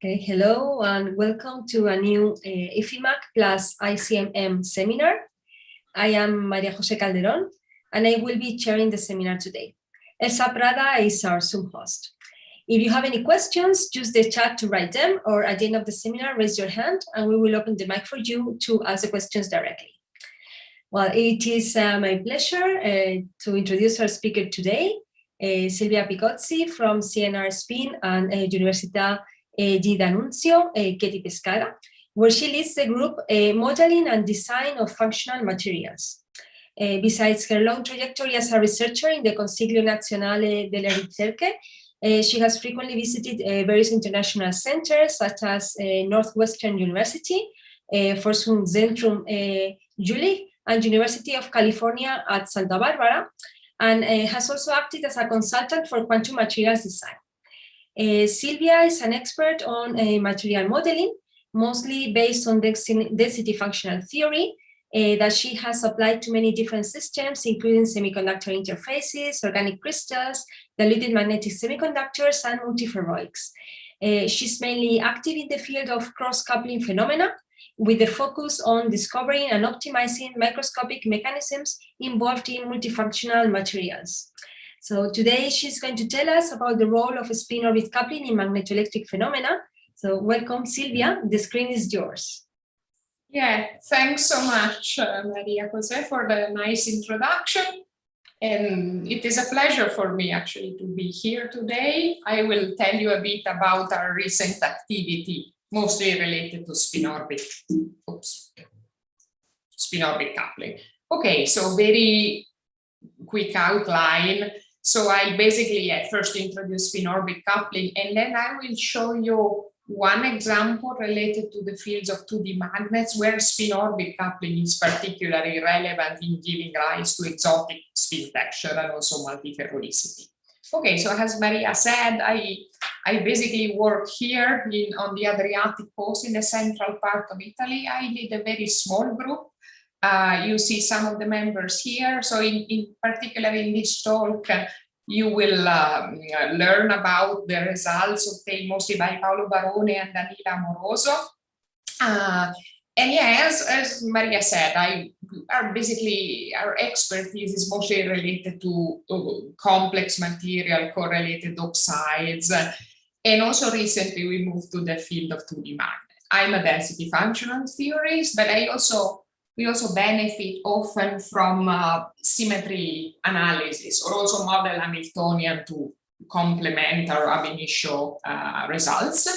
Okay, hello and welcome to a new IFIMAC plus ICMM seminar. I am Maria Jose Calderón and I will be chairing the seminar today. Elsa Prada is our Zoom host. If you have any questions, use the chat to write them, or at the end of the seminar, raise your hand and we will open the mic for you to ask the questions directly. Well, it is my pleasure to introduce our speaker today, Silvia Picozzi from CNR Spin and Università di D'Annunzio, Chieti-Pescara, where she leads the group Modeling and Design of Functional Materials. Besides her long trajectory as a researcher in the Consiglio Nazionale delle Ricerche, she has frequently visited various international centers such as Northwestern University, Forschungszentrum Jülich, and University of California at Santa Barbara, and has also acted as a consultant for quantum materials design. Silvia is an expert on material modeling, mostly based on density functional theory that she has applied to many different systems, including semiconductor interfaces, organic crystals, diluted magnetic semiconductors, and multiferroics. She's mainly active in the field of cross-coupling phenomena, with the focus on discovering and optimizing microscopic mechanisms involved in multifunctional materials. So today she's going to tell us about the role of spin-orbit coupling in magnetoelectric phenomena. So welcome, Silvia. The screen is yours. Yeah, thanks so much, Maria Jose, for the nice introduction. And it is a pleasure for me actually to be here today. I will tell you a bit about our recent activity, mostly related to spin-orbit coupling. Okay, so very quick outline. So I basically first introduce spin-orbit coupling, and then I will show you one example related to the fields of 2D magnets where spin-orbit coupling is particularly relevant in giving rise to exotic spin texture and also multiferroicity. Okay, so as Maria said, I basically work here on the Adriatic coast in the central part of Italy. I lead a very small group. You see some of the members here. So in particular in this talk, you will learn about the results obtained mostly by Paolo Barone and Danila Amoroso. And yeah, as Maria said, our expertise is mostly related to complex material, correlated oxides. And also recently we moved to the field of 2D magnets. I'm a density functional theorist, but we also benefit often from symmetry analysis, or also model Hamiltonian to complement our ab initio results.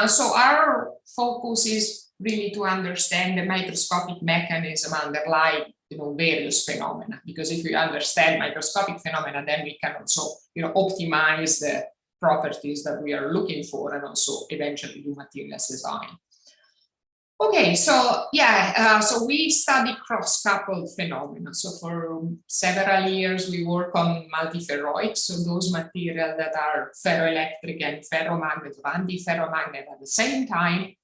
So our focus is really to understand the microscopic mechanism underlying various phenomena, because if we understand microscopic phenomena, then we can also optimize the properties that we are looking for and also eventually do materials design. Okay, so yeah, so we study cross-coupled phenomena. So for several years, we work on multiferroics, so those materials that are ferroelectric and ferromagnet or antiferromagnet at the same time.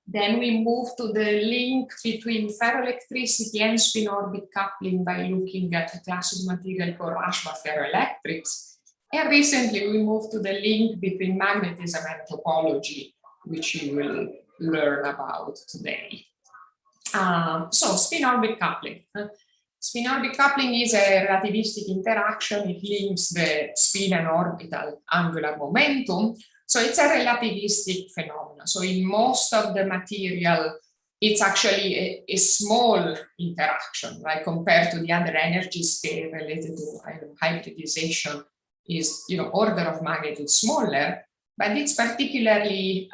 Then we move to the link between ferroelectricity and spin-orbit coupling by looking at a class of material called Rashba ferroelectrics. And recently, we moved to the link between magnetism and topology, which you will learn about today. So spin-orbit coupling. Spin-orbit coupling is a relativistic interaction. It links the spin and orbital angular momentum. So it's a relativistic phenomenon. So in most of the material, it's actually a small interaction, right? Compared to the other energy scale related to hybridization is, order of magnitude smaller. But it's particularly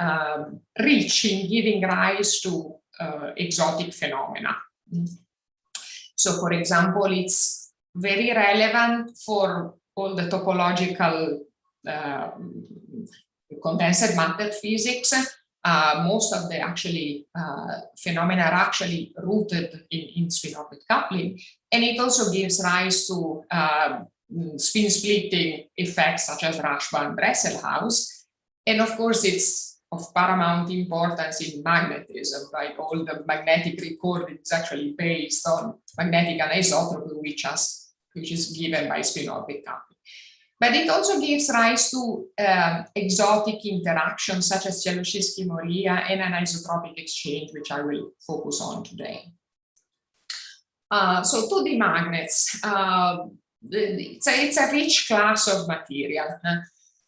rich in giving rise to exotic phenomena. So, for example, it's very relevant for all the topological condensed matter physics. Most of the phenomena are actually rooted in spin-orbit coupling, and it also gives rise to spin splitting effects such as Rashba and Dresselhaus. And of course, it's of paramount importance in magnetism, right? All the magnetic recording is actually based on magnetic anisotropy, which is given by spin-orbit coupling. But it also gives rise to exotic interactions such as Chelogey-Moria and anisotropic exchange, which I will focus on today. So 2D magnets, it's a rich class of material.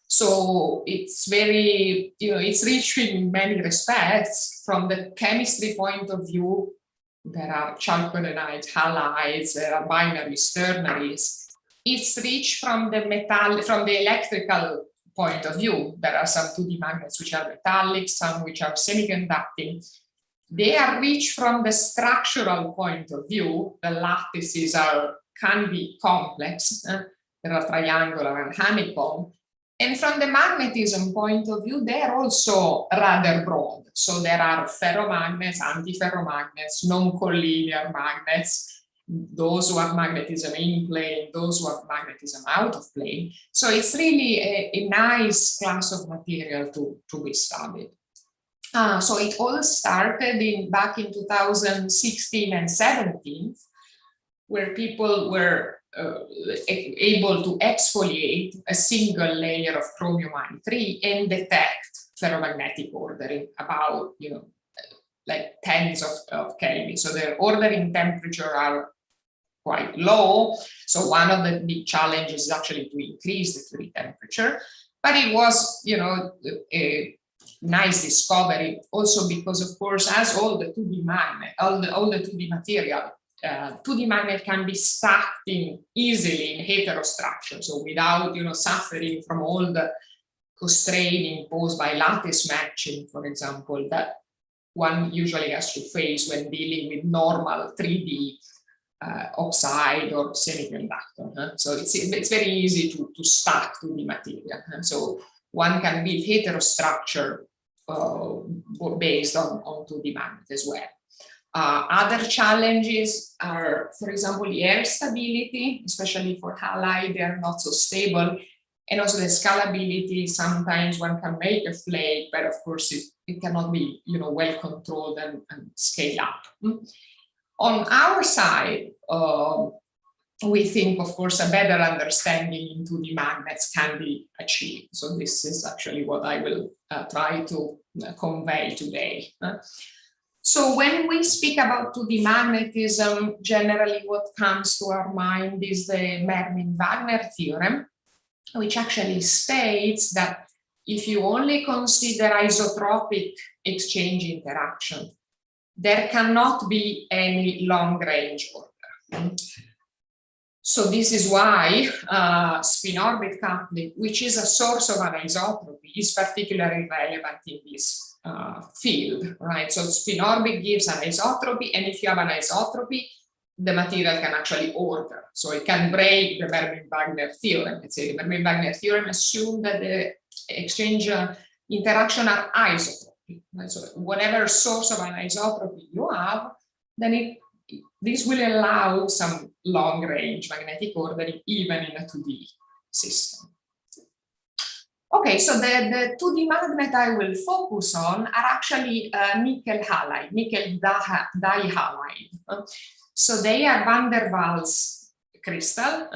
So it's very, it's rich in many respects. From the chemistry point of view, there are chalcogenides, halides, there are binaries, ternaries. It's rich from the electrical point of view. There are some 2D magnets which are metallic, some which are semiconducting. They are rich from the structural point of view. The lattices can be complex. There are triangular and honeycomb. And from the magnetism point of view, they are also rather broad. So there are ferromagnets, antiferromagnets, non-collinear magnets, those who have magnetism in plane, those who have magnetism out of plane. So it's really a nice class of material to be studied. So it all started back in 2016 and 17, where people were able to exfoliate a single layer of chromium-3 and detect ferromagnetic ordering about, like tens of Kelvin. So their ordering temperature are quite low. So one of the big challenges is actually to increase the Curie temperature. But it was, a nice discovery also because, of course, as all the 2D magnet, all the 2D material, 2D magnet can be stacked easily in heterostructure, so without suffering from all the constraint imposed by lattice matching, for example, that one usually has to face when dealing with normal 3D oxide or semiconductor. So it's very easy to stack 2D material. So one can build heterostructure based on 2D magnet as well. Other challenges are, for example, the air stability, especially for halide, they are not so stable. And also the scalability, sometimes one can make a flake, but of course it cannot be well controlled and scale up. On our side, we think, of course, a better understanding into the magnets can be achieved. So this is actually what I will try to convey today. So when we speak about 2D magnetism, generally what comes to our mind is the Mermin-Wagner theorem, which actually states that if you only consider isotropic exchange interaction, there cannot be any long-range order. So this is why spin-orbit coupling, which is a source of anisotropy, is particularly relevant in this field, right? So spin-orbit gives anisotropy, and if you have anisotropy, the material can actually order. So it can break the Mermin-Wagner theorem. Let's say the Mermin-Wagner theorem assumes that the exchange interaction are isotropic. Right? So whatever source of anisotropy you have, then this will allow some long-range magnetic ordering even in a 2D system. Okay, so the 2D magnet I will focus on are actually nickel halide, nickel dihalide. So they are van der Waals crystal.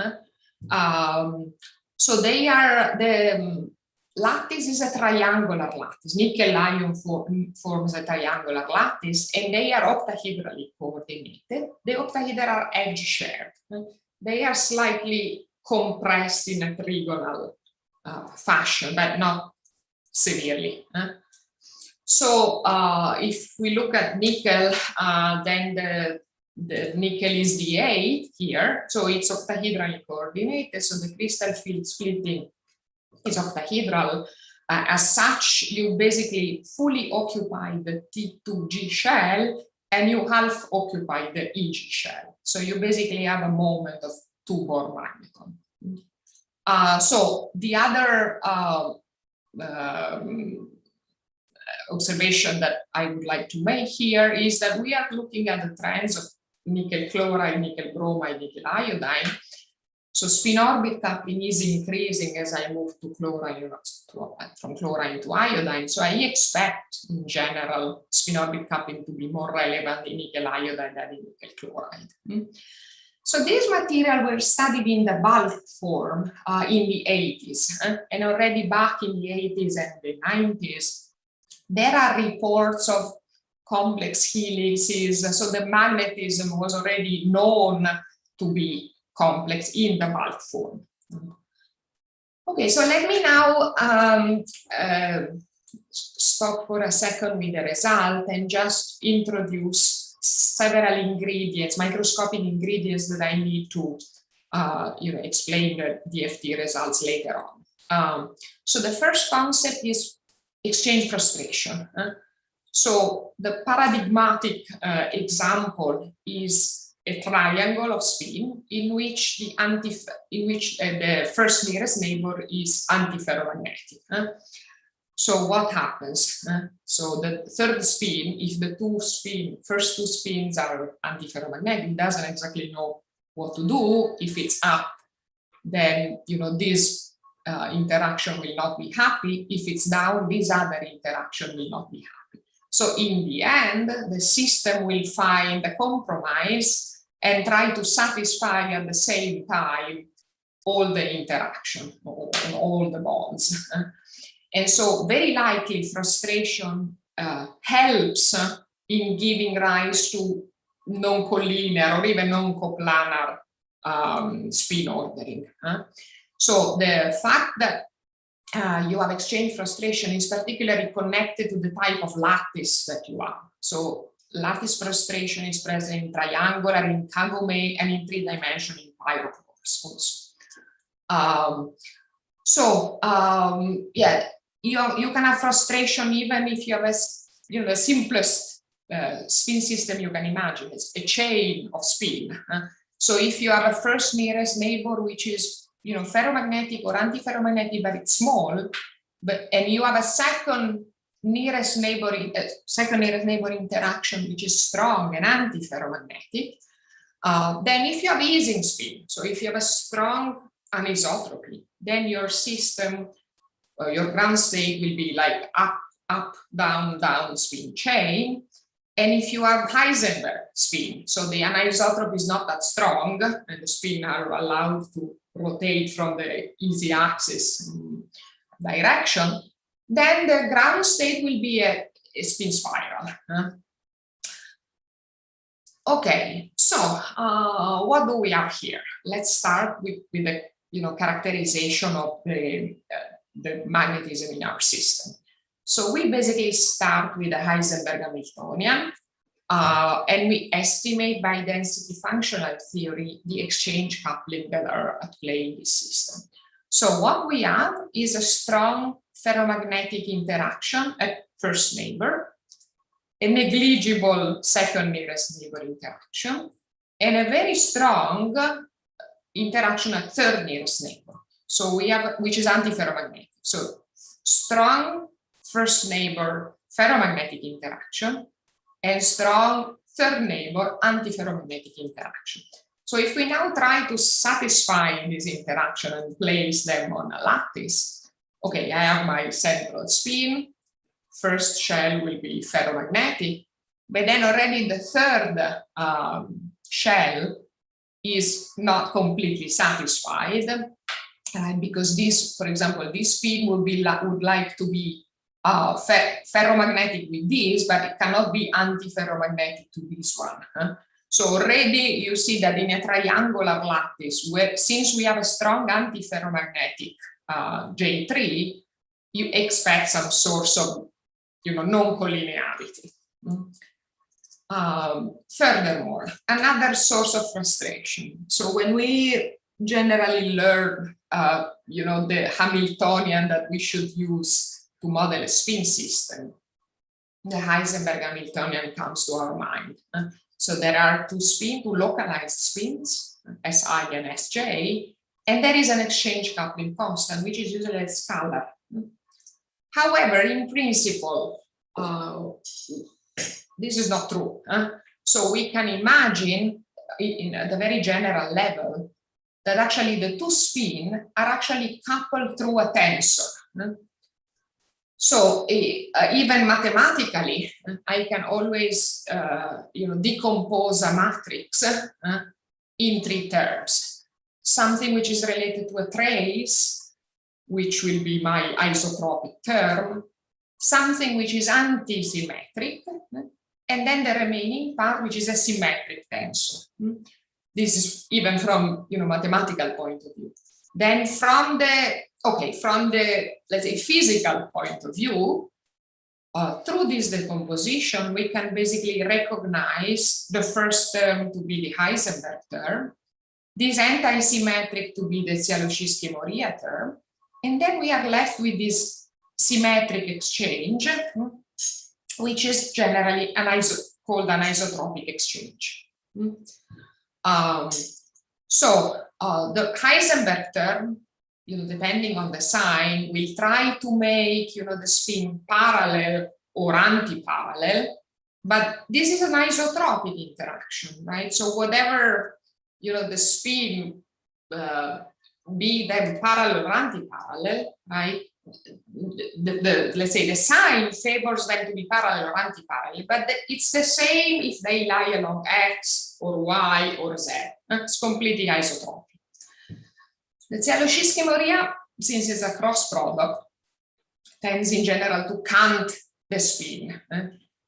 So they are, the lattice is a triangular lattice. Nickel ion forms a triangular lattice, and they are octahedrally coordinated. The octahedra are edge shared. They are slightly compressed in a trigonal fashion, but not severely. So if we look at nickel, then the nickel is the 8 here, so it's octahedrally coordinated, so the crystal field splitting is octahedral. As such, you basically fully occupy the T2G shell and you half occupy the EG shell. So you basically have a moment of 2 Bohr magneton. So the other observation that I would like to make here is that we are looking at the trends of nickel chloride, nickel bromide, nickel iodine. So spin-orbit coupling is increasing as I move to chlorine, from chlorine to iodine. So I expect, in general, spin-orbit coupling to be more relevant in nickel iodide than in nickel chloride. So these materials were studied in the bulk form in the 80s, and already back in the 80s and the 90s, there are reports of complex helices. So the magnetism was already known to be complex in the bulk form. Okay, so let me now stop for a second with the result and just introduce several ingredients, microscopic ingredients that I need to explain the DFT results later on. So the first concept is exchange frustration. So the paradigmatic example is a triangle of spin in which the first nearest neighbor is antiferromagnetic. So what happens? So the third spin, if the first two spins are antiferromagnetic, doesn't exactly know what to do. If it's up, then this interaction will not be happy. If it's down, this other interaction will not be happy. So in the end, the system will find a compromise and try to satisfy at the same time all the interaction, all the bonds. And so very likely frustration helps in giving rise to non-collinear or even non-coplanar spin ordering. So the fact that you have exchange frustration is particularly connected to the type of lattice that you have. So lattice frustration is present in triangular, in Kagome, and in three-dimensional pyropores also. Yeah, you can have frustration even if you have the simplest spin system you can imagine. It's a chain of spin. So if you have a first nearest neighbor which is ferromagnetic or antiferromagnetic, but it's small, and you have a second nearest neighbor interaction which is strong and antiferromagnetic, then if you have easing spin, so if you have a strong anisotropy, then your system, your ground state will be like up, down, down spin chain. And if you have Heisenberg spin, so the anisotropy is not that strong and the spin are allowed to rotate from the easy axis direction, then the ground state will be a spin spiral. Okay, so what do we have here? Let's start with the characterization of the magnetism in our system. So we basically start with the Heisenberg Hamiltonian, and we estimate by density functional theory the exchange coupling that are at play in this system. So what we have is a strong ferromagnetic interaction at first neighbor, a negligible second nearest neighbor interaction, and a very strong interaction at third nearest neighbor. So we have, which is antiferromagnetic. So strong first neighbor ferromagnetic interaction and strong third neighbor antiferromagnetic interaction. So if we now try to satisfy this interaction and place them on a lattice, okay, I have my central spin, first shell will be ferromagnetic, but then already the third shell is not completely satisfied, because this, for example, this spin would like to be ferromagnetic with this, but it cannot be antiferromagnetic to this one. So already you see that in a triangular lattice, since we have a strong antiferromagnetic J3, you expect some source of non-collinearity. Furthermore, another source of frustration. So when we generally learn the Hamiltonian that we should use to model a spin system, the Heisenberg Hamiltonian comes to our mind. So there are two localized spins, Si and Sj, and there is an exchange coupling constant, which is usually a scalar. However, in principle, this is not true. So we can imagine, at the very general level, that actually the two spins are actually coupled through a tensor. So even mathematically, I can always decompose a matrix in three terms. Something which is related to a trace, which will be my isotropic term, something which is anti-symmetric, and then the remaining part, which is a symmetric tensor. This is even from, mathematical point of view. Then from the, let's say, physical point of view, through this decomposition, we can basically recognize the first term to be the Heisenberg term, this anti-symmetric to be the Tsiolkovsky-Moria term, and then we are left with this symmetric exchange, which is generally called an isotropic exchange. The Heisenberg term, depending on the sign, will try to make, the spin parallel or anti-parallel, but this is an isotropic interaction, right? So whatever, the spin, be them parallel or anti-parallel, right? Let's say the sign favors them to be parallel or anti-parallel, but it's the same if they lie along X or Y or Z. It's completely isotropic. The Tsiolkovsky-Moria, since it's a cross product, tends in general to count the spin.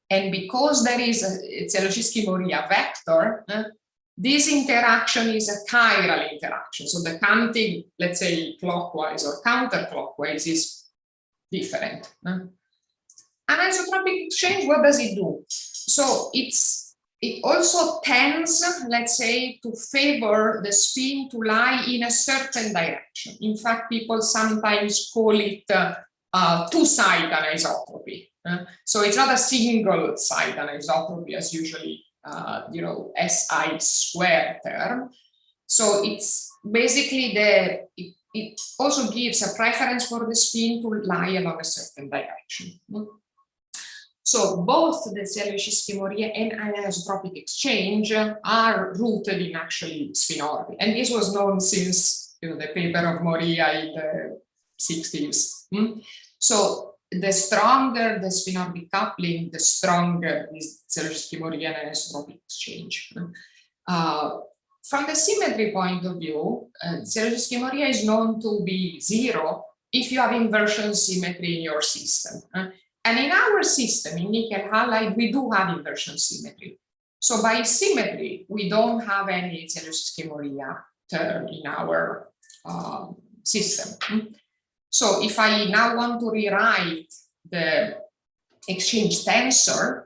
And because there is a Tsiolkovsky-Moria vector, this interaction is a chiral interaction. So the counting, let's say, clockwise or counterclockwise is different. An isotropic exchange, what does it do? So it also tends, let's say, to favor the spin to lie in a certain direction. In fact, people sometimes call it two-side anisotropy. So it's not a single-side anisotropy as usually SI squared term. So it's basically it also gives a preference for the spin to lie along a certain direction. So both the Tsiolkovsky-Moria and anisotropic exchange are rooted in actually spin orbit. And this was known since the paper of Moria in the 60s. So the stronger the spin orbit coupling, the stronger is Tsiolkovsky-Moria and anisotropic exchange. From the symmetry point of view, Tsiolkovsky-Moria is known to be zero if you have inversion symmetry in your system. And in our system, in nickel halide, we do have inversion symmetry. So by symmetry, we don't have any Tsiolkovsky-Moria term in our system. So if I now want to rewrite the exchange tensor,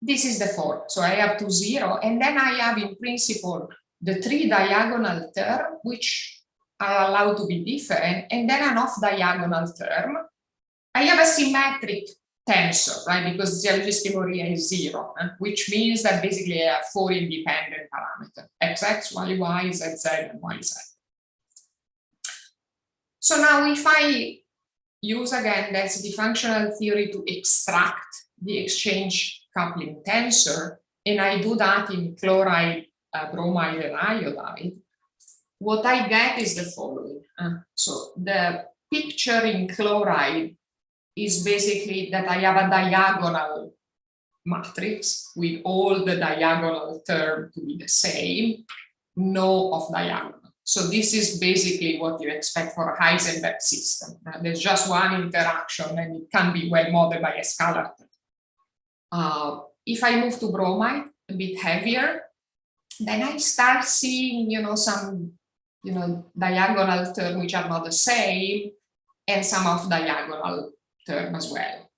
this is the form. So I have 2, 0, and then I have in principle the 3 diagonal term, which are allowed to be different, and then an off-diagonal term. I have a symmetric tensor, right? Because Tsiolkovsky-Moria is 0, which means that basically I have 4 independent parameters: XX, YY, ZZ, and YZ. So now if I use again density functional theory to extract the exchange coupling tensor, and I do that in chloride, bromide, and iodide, what I get is the following. So the picture in chloride is basically that I have a diagonal matrix with all the diagonal terms to be the same, no off diagonal. So this is basically what you expect for a Heisenberg system. There's just one interaction and it can be well modeled by a scalar term. If I move to bromide, a bit heavier, then I start seeing, some, diagonal terms which are not the same, and some off diagonal term as well.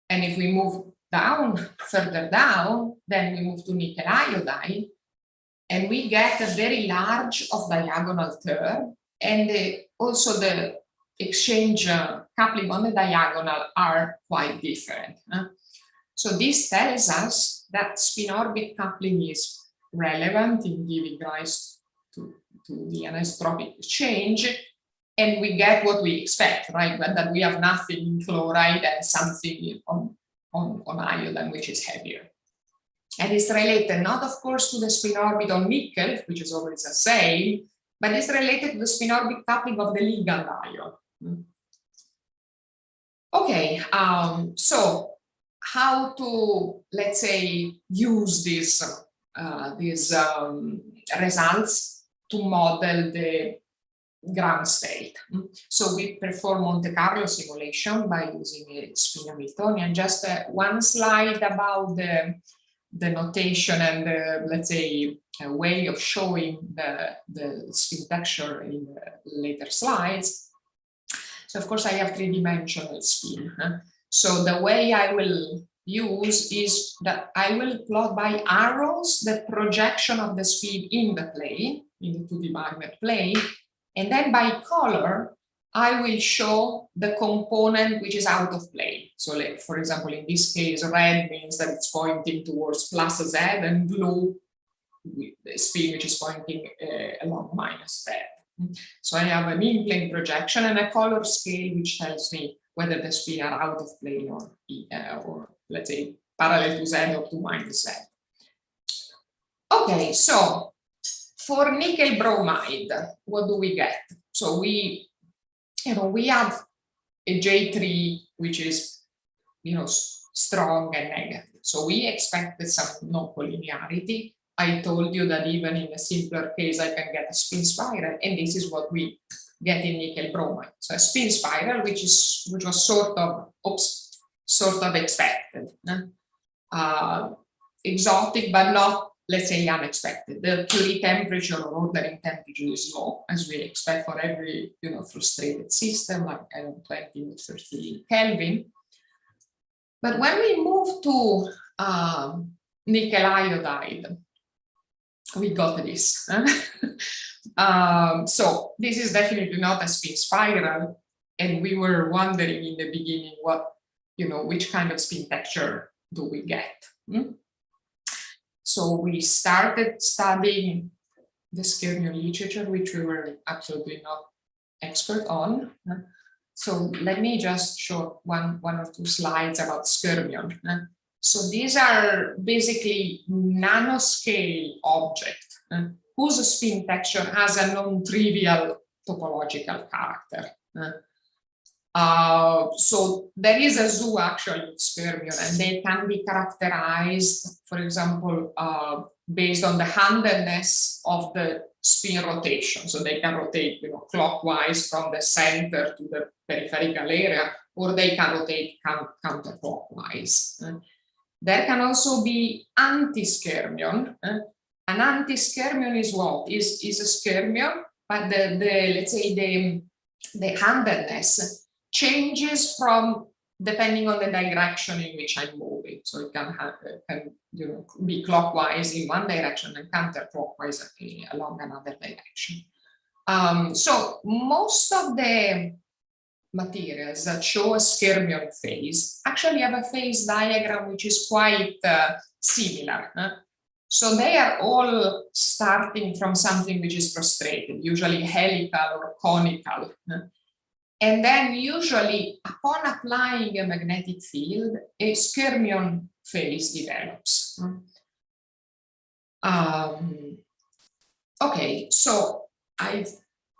And if we move down, further down, then we move to nickel iodide, and we get a very large off diagonal term, and also the exchange coupling on the diagonal are quite different. So this tells us that spin orbit coupling is relevant in giving rise to the anisotropic exchange, and we get what we expect, right? That we have nothing in chloride and something on iodine, which is heavier. And it's related not, of course, to the spin orbit on nickel, which is always the same, but it's related to the spin orbit coupling of the ligand ion. Okay, so how to, let's say, use this these results to model the ground state. So we perform Monte Carlo simulation by using a spin Hamiltonian. Just one slide about the notation and the, let's say, a way of showing the spin texture in the later slides. So of course I have three-dimensional spin. So the way I will use is that I will plot by arrows the projection of the spin in the plane, in the 2D magnet plane, and then by color I will show the component which is out of plane. So like, for example, in this case, red means that it's pointing towards plus Z, and blue, the spin which is pointing along minus Z. So I have an in-plane projection and a color scale which tells me whether the spin are out of plane or let's say parallel to Z or to minus Z. Okay, so for nickel bromide, what do we get? So we have a J3 which is strong and negative. So we expected some non-collinearity. I told you that even in a simpler case I can get a spin spiral, and this is what we get in nickel bromide. So a spin spiral which was sort of expected, exotic but not, let's say, unexpected. The Curie temperature or ordering temperature is low, as we expect for every frustrated system, like 20 or 30 Kelvin. But when we move to nickel iodide, we got this. So this is definitely not a spin spiral, and we were wondering in the beginning which kind of spin texture do we get. So we started studying the skyrmion literature, which we were absolutely not expert on. So let me just show one or two slides about skyrmion. So these are basically nanoscale objects whose spin texture has a non-trivial topological character. So there is a zoo actually in skyrmion, and they can be characterized, for example, based on the handedness of the spin rotation. So they can rotate clockwise from the center to the peripheral area, or they can rotate counterclockwise. There can also be anti-skyrmion. An anti-skyrmion is what? Is a skyrmion, but let's say the handedness changes depending on the direction in which I'm moving. So it can be clockwise in one direction and counterclockwise along another direction. So most of the materials that show a skyrmion phase actually have a phase diagram which is quite similar. So they are all starting from something which is frustrated, usually helical or conical. And then usually upon applying a magnetic field, a skyrmion phase develops. Okay, so I've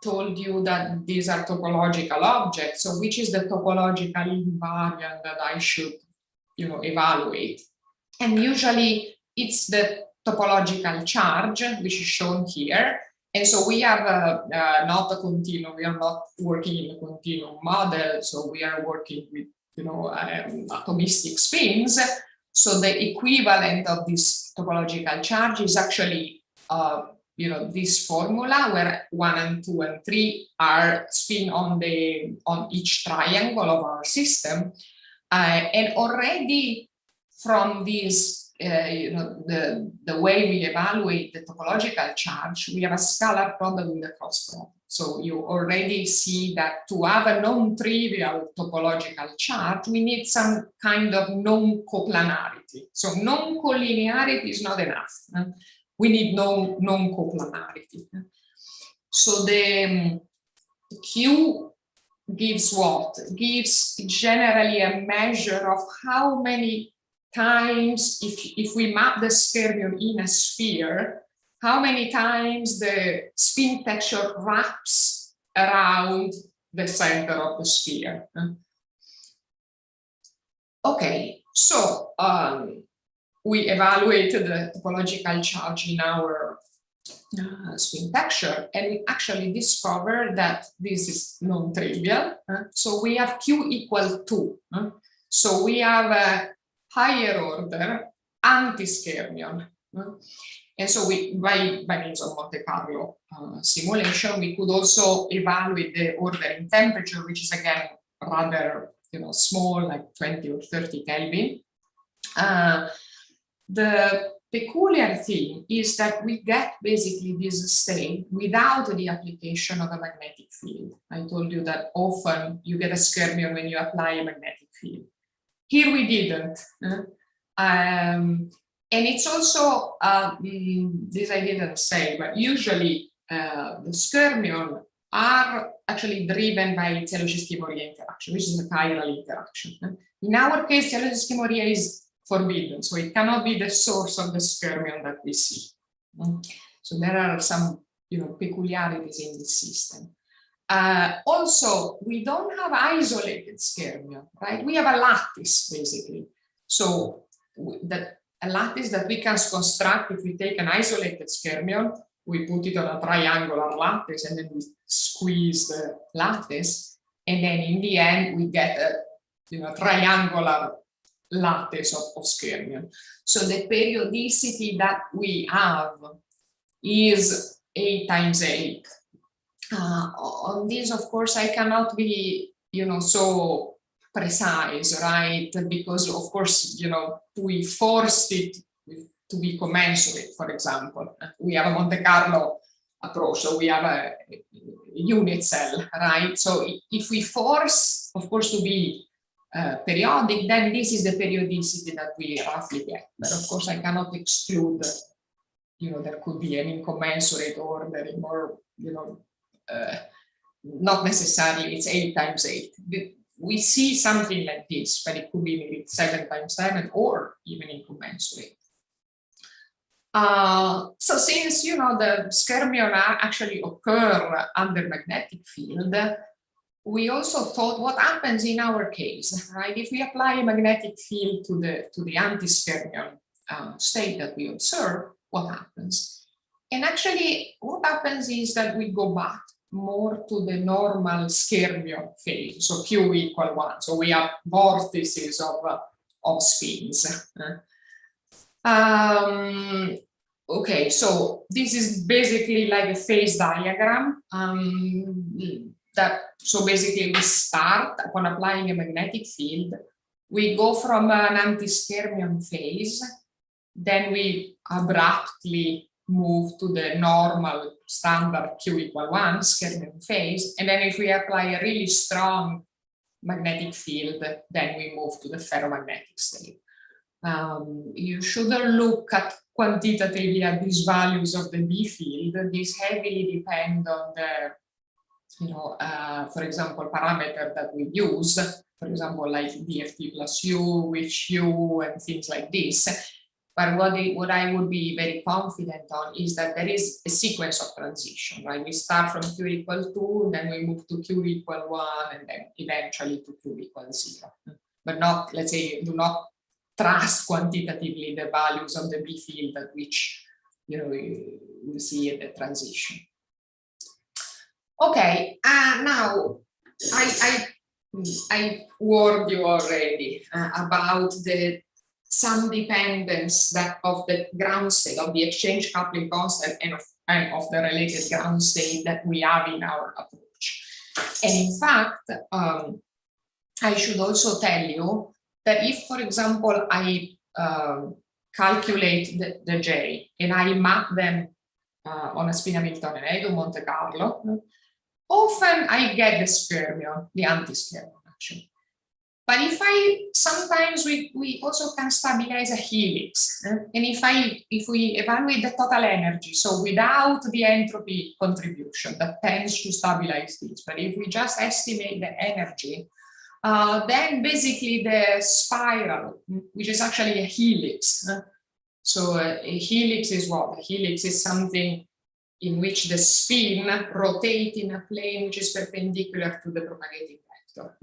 told you that these are topological objects. So which is the topological invariant that I should, evaluate? And usually it's the topological charge, which is shown here. And so we have not a continuum. We are not working in a continuum model. So we are working with, atomistic spins. So the equivalent of this topological charge is actually, this formula where 1 and 2 and 3 are spin on each triangle of our system, and already from this. The way we evaluate the topological charge, we have a scalar product with a cross product. So you already see that to have a non-trivial topological charge, we need some kind of non-coplanarity. So non-collinearity is not enough. We need non-coplanarity. So the Q gives what? Gives generally a measure of how many times, if we map the skyrmion in a sphere, how many times the spin texture wraps around the center of the sphere. Okay, so we evaluated the topological charge in our spin texture, and we actually discovered that this is non-trivial. So we have Q equal 2. So we have a higher order anti-skyrmion. And so we, by means of Monte Carlo simulation, we could also evaluate the ordering temperature, which is again rather small, like 20 or 30 Kelvin. The peculiar thing is that we get basically this state without the application of a magnetic field. I told you that often you get a skyrmion when you apply a magnetic field. Here we didn't. And it's also, this I didn't say, but usually the skyrmion are actually driven by Cellulose-Chemoria interaction, which is a chiral interaction. In our case, Cellulose-Chemoria is forbidden, so it cannot be the source of the skyrmion that we see. So there are some peculiarities in this system. Also, we don't have isolated skyrmion, right? We have a lattice, basically. So a lattice that we can construct if we take an isolated skyrmion, we put it on a triangular lattice and then we squeeze the lattice, and then in the end we get a triangular lattice of skyrmion. So the periodicity that we have is 8 times 8. On this, of course, I cannot be so precise, right? Because of course, we forced it to be commensurate. For example, we have a Monte Carlo approach, so we have a unit cell, right? So if we force, of course, to be periodic, then this is the periodicity that we roughly get. But of course, I cannot exclude, there could be an incommensurate ordering, or not necessarily it's 8 times 8. We see something like this, but it could be maybe 7 times 7 or even incommensurate. So since the skyrmion actually occur under magnetic field, we also thought what happens in our case, right? If we apply a magnetic field to the anti-skyrmion state that we observe, what happens? And actually, what happens is that we go back more to the normal skyrmion phase, so Q equal 1. So we have vortices of spins. Okay, so this is basically like a phase diagram. So basically we start upon applying a magnetic field. We go from an anti-skyrmion phase, then we abruptly move to the normal standard Q equal 1 skyrmion phase, and then if we apply a really strong magnetic field, then we move to the ferromagnetic state. You shouldn't look at quantitatively at these values of the B field. These heavily depend on the, for example, parameter that we use, for example, like DFT plus U, which U, and things like this. But what I would be very confident on is that there is a sequence of transition, right? We start from Q equal 2, then we move to Q equal 1, and then eventually to Q equal 0. But not, let's say, do not trust quantitatively the values of the B field at which we see at the transition. Okay, now I warned you already about some dependence of the ground state, of the exchange coupling constant, and of the related ground state that we have in our approach. And in fact, I should also tell you that if, for example, I calculate the J and I map them on a spin Hamiltonian, I do Monte Carlo, often I get the skyrmion, the anti-skyrmion actually. But sometimes we also can stabilize a helix. And if we evaluate the total energy, so without the entropy contribution that tends to stabilize this, but if we just estimate the energy, then basically the spiral, which is actually a helix. So a helix is what? A helix is something in which the spin rotates in a plane which is perpendicular to the propagating vector.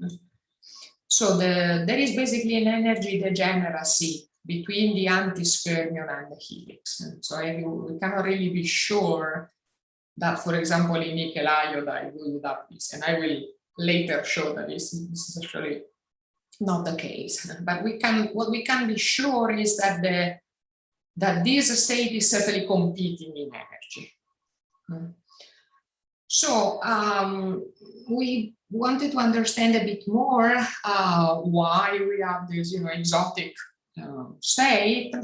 So there is basically an energy degeneracy between the antiskyrmion and the helix. And so we cannot really be sure that, for example, in nickel iodide we would have this, and I will later show that this is actually not the case. But what we can be sure is that this state is certainly competing in energy. So we wanted to understand a bit more why we have this, exotic state.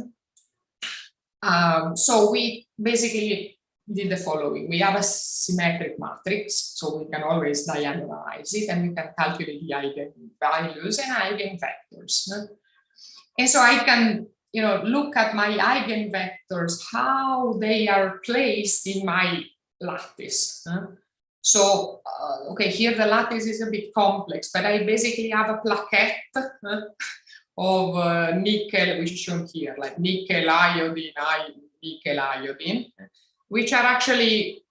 So we basically did the following. We have a symmetric matrix, so we can always diagonalize it, and we can calculate the eigenvalues and eigenvectors. And so I can, look at my eigenvectors, how they are placed in my lattice. So, okay, here the lattice is a bit complex, but I basically have a plaquette of nickel, which is shown here, like nickel, iodine, nickel, iodine, which are actually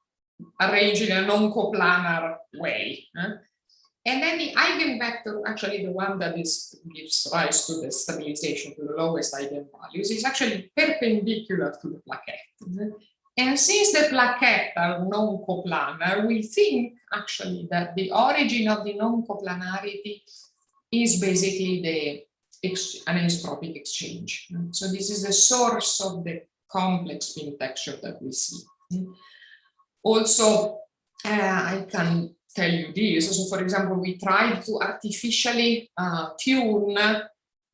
arranged in a non-coplanar way. And then the eigenvector, actually the one that gives rise to the stabilization, to the lowest eigenvalues, is actually perpendicular to the plaquette. And since the plaquettes are non-coplanar, we think actually that the origin of the non-coplanarity is basically the anisotropic exchange. So this is the source of the complex spin texture that we see. Also, I can tell you this. So, for example, we tried to artificially tune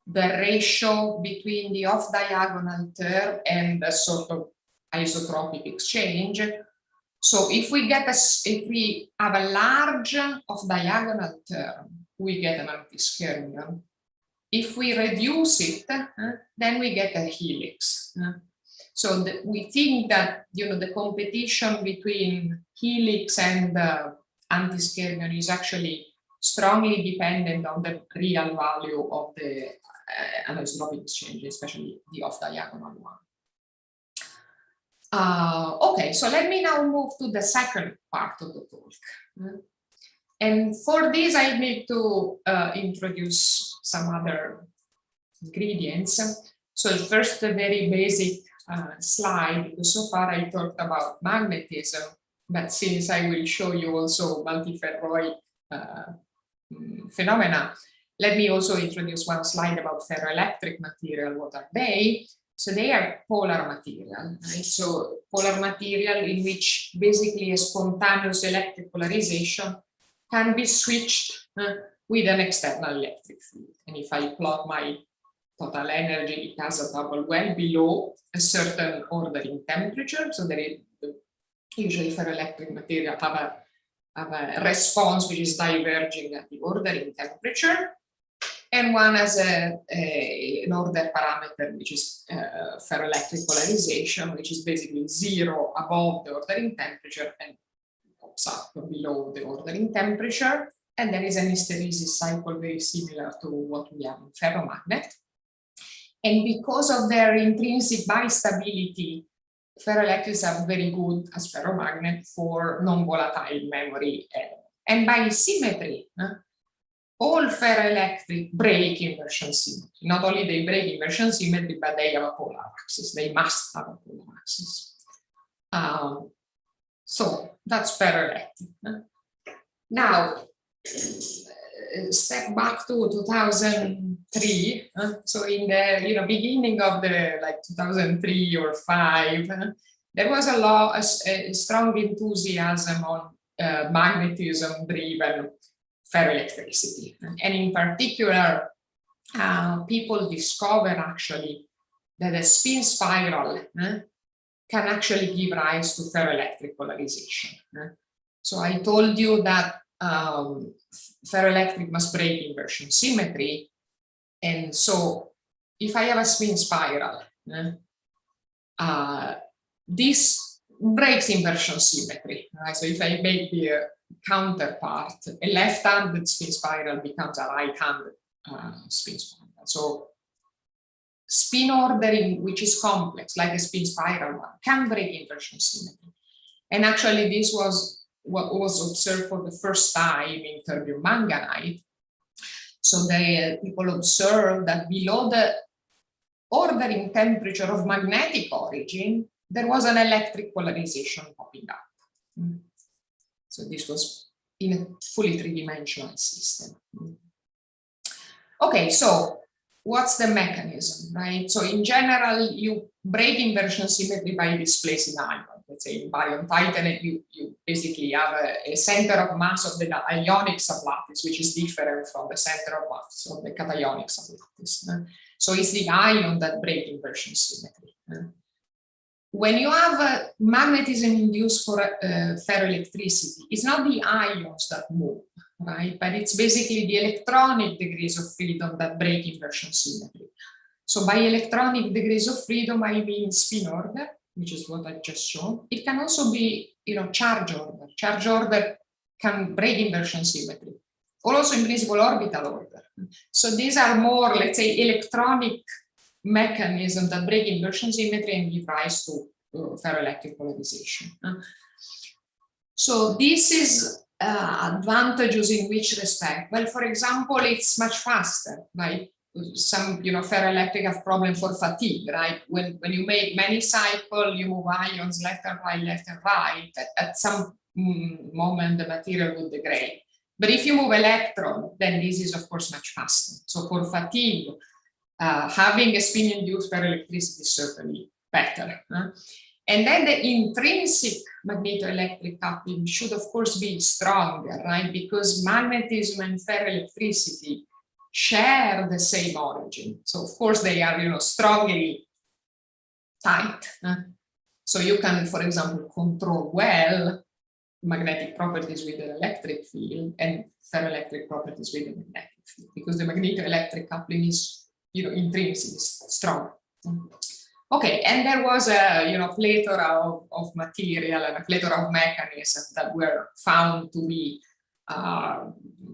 the ratio between the off-diagonal term and the sort of isotropic exchange. So if we have a large off-diagonal term, we get an antiskyrmion. If we reduce it, then we get a helix. So we think that the competition between helix and antiskyrmion is actually strongly dependent on the real value of the anisotropic exchange, especially the off-diagonal one. Okay, so let me now move to the second part of the talk. And for this, I need to introduce some other ingredients. So first, a very basic slide, because so far I talked about magnetism, but since I will show you also multiferroic phenomena, let me also introduce one slide about ferroelectric material. What are they? So they are polar material, right? So polar material in which basically a spontaneous electric polarization can be switched with an external electric field. And if I plot my total energy, it has a bubble well below a certain ordering temperature. So there is usually ferroelectric material have a response which is diverging at the ordering temperature. And one has an order parameter, which is ferroelectric polarization, which is basically 0 above the ordering temperature and pops up below the ordering temperature. And there is an hysteresis cycle very similar to what we have in ferromagnet. And because of their intrinsic bistability, ferroelectrics are very good as ferromagnet for non-volatile memory. And by symmetry, all ferroelectric break inversion symmetry. Not only they break inversion symmetry, but they have a polar axis. They must have a polar axis. So that's ferroelectric. Now, step back to 2003. So in the beginning of the 2003 or 5, there was a strong enthusiasm on magnetism-driven ferroelectricity, and in particular, people discover actually that a spin spiral can actually give rise to ferroelectric polarization. So I told you that ferroelectric must break inversion symmetry, and so if I have a spin spiral, this breaks inversion symmetry. Right? So if I make the counterpart, a left-handed spin spiral becomes a right-handed spin spiral. So spin ordering, which is complex, like a spin spiral one, can break inversion symmetry. And actually, this was what was observed for the first time in terbium manganite. So people observed that below the ordering temperature of magnetic origin, there was an electric polarization popping up. So this was in a fully three-dimensional system. Okay, so what's the mechanism, right? So in general, you break inversion symmetry by displacing ion. Let's say in barium titanate, you basically have a center of mass of the ionic sublattice, which is different from the center of mass of the cationic sublattice. So it's the ion that break inversion symmetry. When you have magnetism induced for ferroelectricity, it's not the ions that move, right? But it's basically the electronic degrees of freedom that break inversion symmetry. So by electronic degrees of freedom, I mean spin order, which is what I've just shown. It can also be, charge order. Charge order can break inversion symmetry. Or also in principle orbital order. So these are more, let's say, electronic mechanism that break inversion symmetry and give rise to ferroelectric polarization. So this is advantages in which respect? Well, for example, it's much faster, right? Some ferroelectric have problem for fatigue, right? When you make many cycles, you move ions left and right, at some moment the material will degrade. But if you move electron, then this is of course much faster. So for fatigue, having a spin-induced ferroelectricity is certainly better. And then the intrinsic magnetoelectric coupling should of course be stronger, right? Because magnetism and ferroelectricity share the same origin. So of course they are, strongly tight. So you can, for example, control well magnetic properties with an electric field and ferroelectric properties with a magnetic field, because the magnetoelectric coupling is, intrinsic, is strong. Okay, and there was a, plethora of material and a plethora of mechanisms that were found to be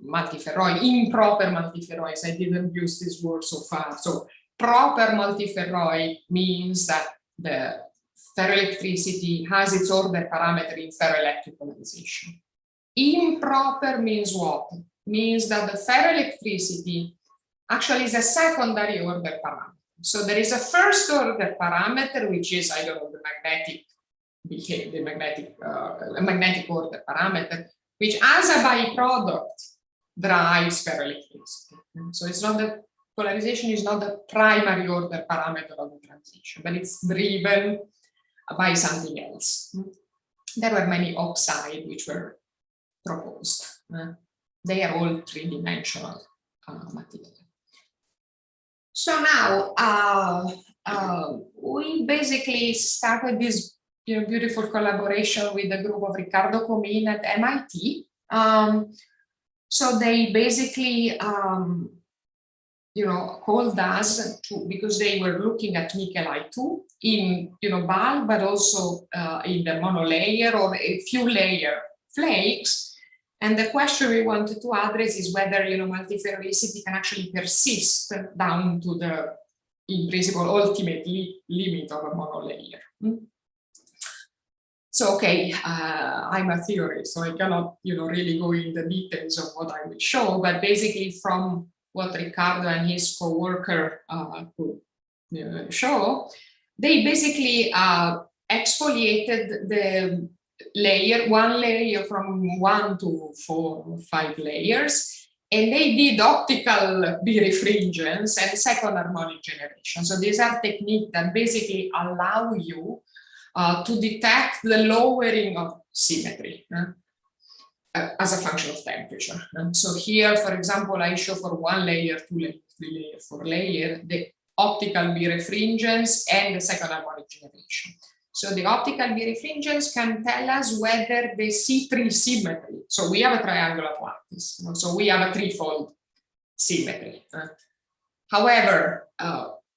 multiferroic, improper multiferroics. I didn't use this word so far. So proper multiferroic means that the ferroelectricity has its order parameter in ferroelectric polarization. Improper means what? Means that the ferroelectricity actually is a secondary order parameter. So there is a first order parameter, which is, I don't know, the magnetic behavior, the magnetic order parameter, which as a byproduct drives ferroelectricity. So it's not the polarization is not the primary order parameter of the transition, but it's driven by something else. There were many oxides which were proposed. They are all three-dimensional material. So now we basically started this beautiful collaboration with a group of Riccardo Comin at MIT. So they basically called us because they were looking at nickel I2 in bulk, but also in the monolayer or a few layer flakes. And the question we wanted to address is whether multiferroicity can actually persist down to the, in principle, ultimate limit of a monolayer. So okay, I'm a theorist, so I cannot really go in the details of what I will show, but basically from what Riccardo and his co-worker could show, they basically exfoliated the one layer from 1 to 4 or 5 layers, and they did optical birefringence and second harmonic generation. So these are techniques that basically allow you to detect the lowering of symmetry as a function of temperature. So here, for example, I show for 1 layer, 2 layer, 3 layer, 4 layer, the optical birefringence and the second harmonic generation. So the optical birefringence can tell us whether the C3 symmetry, so we have a triangular lattice, so we have a threefold symmetry. However,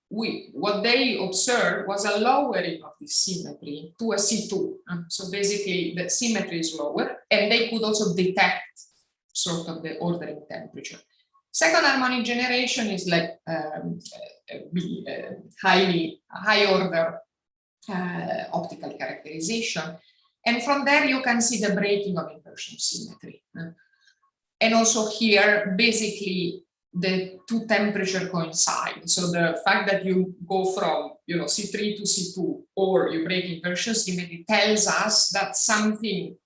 what they observed was a lowering of the symmetry to a C2. So basically the symmetry is lower, and they could also detect sort of the ordering temperature. Second harmonic generation is like high order optical characterization, and from there you can see the breaking of inversion symmetry. And also here, basically, the two temperature coincide. So the fact that you go from, C3 to C2, or you break inversion symmetry, tells us that something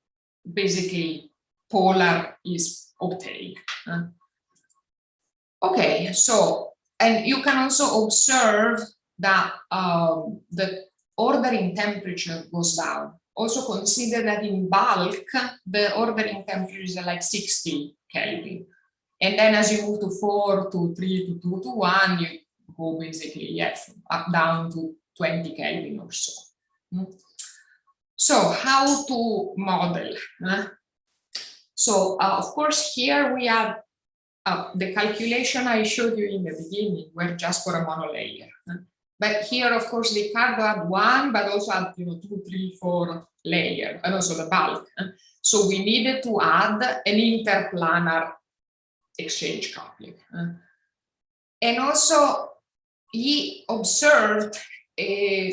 basically polar is obtained. Okay, so, and you can also observe that the ordering temperature goes down. Also consider that in bulk, the ordering temperature is like 60 Kelvin. And then as you move to 4 to 3 to 2 to 1, you go basically, up down to 20 Kelvin or so. So how to model? So of course, here we have the calculation I showed you in the beginning were just for a monolayer. But here, of course, Ricardo had one, but also had 2, 3, 4 layers, and also the bulk. So we needed to add an interplanar exchange coupling. And also he observed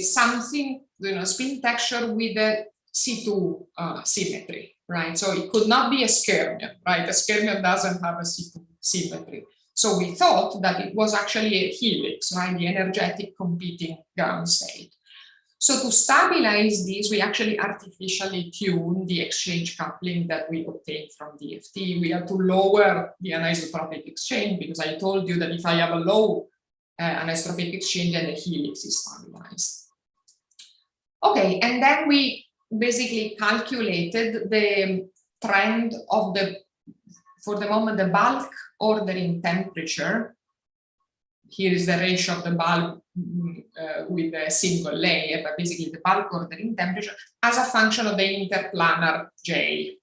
something, spin texture with a C2 symmetry, right? So it could not be a skyrmion, right? A skyrmion doesn't have a C2 symmetry. So we thought that it was actually a helix, right? The energetic competing ground state. So to stabilize this, we actually artificially tuned the exchange coupling that we obtained from DFT. We had to lower the anisotropic exchange because I told you that if I have a low anisotropic exchange, then the helix is stabilized. Okay, and then we basically calculated the trend of for the moment, the bulk ordering temperature. Here is the ratio of the bulk with a single layer, but basically the bulk ordering temperature as a function of the interplanar J.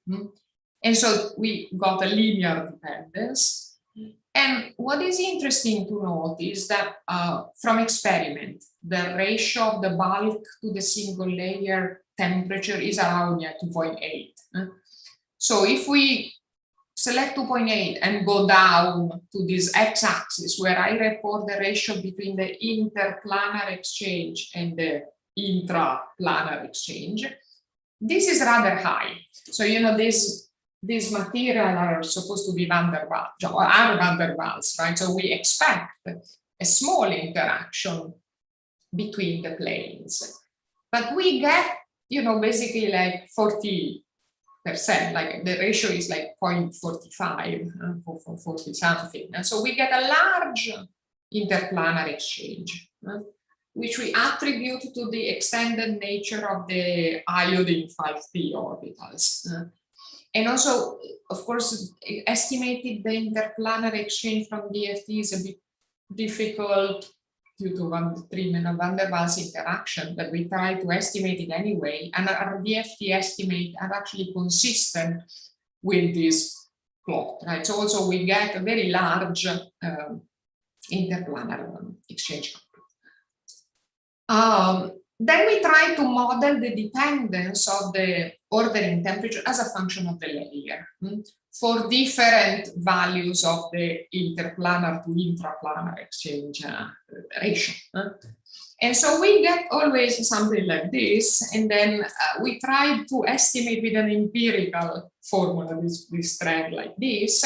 And so we got a linear dependence. And what is interesting to note is that from experiment, the ratio of the bulk to the single layer temperature is around 2.8. So if we select 2.8 and go down to this x-axis where I report the ratio between the interplanar exchange and the intraplanar exchange, this is rather high. So, these materials are supposed to be van der Waals, or are van der Waals, right? So we expect a small interaction between the planes. But we get, basically like 40%, like the ratio is like 0.45 for 40 something. And so we get a large interplanar exchange, which we attribute to the extended nature of the iodine 5p orbitals. And also, of course, estimating the interplanar exchange from DFT is a bit difficult due to Trimen and van der Waals interaction, but we try to estimate it anyway. And our DFT estimate are actually consistent with this plot, right? So also we get a very large interplanar exchange. Then we try to model the dependence of the ordering temperature as a function of the layer for different values of the interplanar to intraplanar exchange ratio. And so we get always something like this, and then we try to estimate with an empirical formula this trend like this.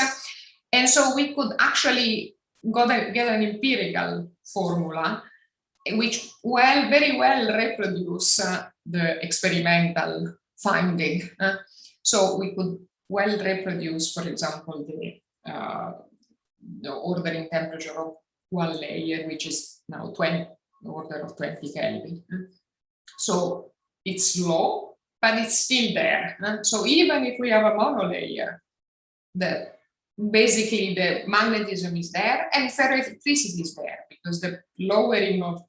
And so we could actually get an empirical formula which very well reproduce the experimental finding. So we could well reproduce, for example, the ordering temperature of one layer, which is now order of 20 Kelvin. So it's low, but it's still there. So even if we have a monolayer, basically the magnetism is there and ferroelectricity is there, because the lowering of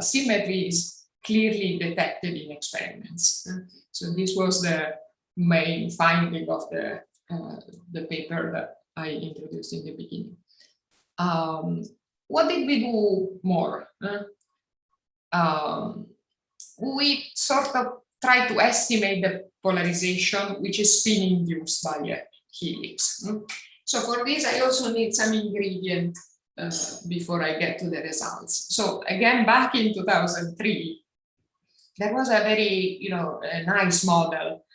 symmetry is clearly detected in experiments. So this was the main finding of the paper that I introduced in the beginning. What did we do more? We sort of try to estimate the polarization, which is spin induced by a helix. So for this, I also need some ingredient before I get to the results. So again, back in 2003, there was a very, a nice model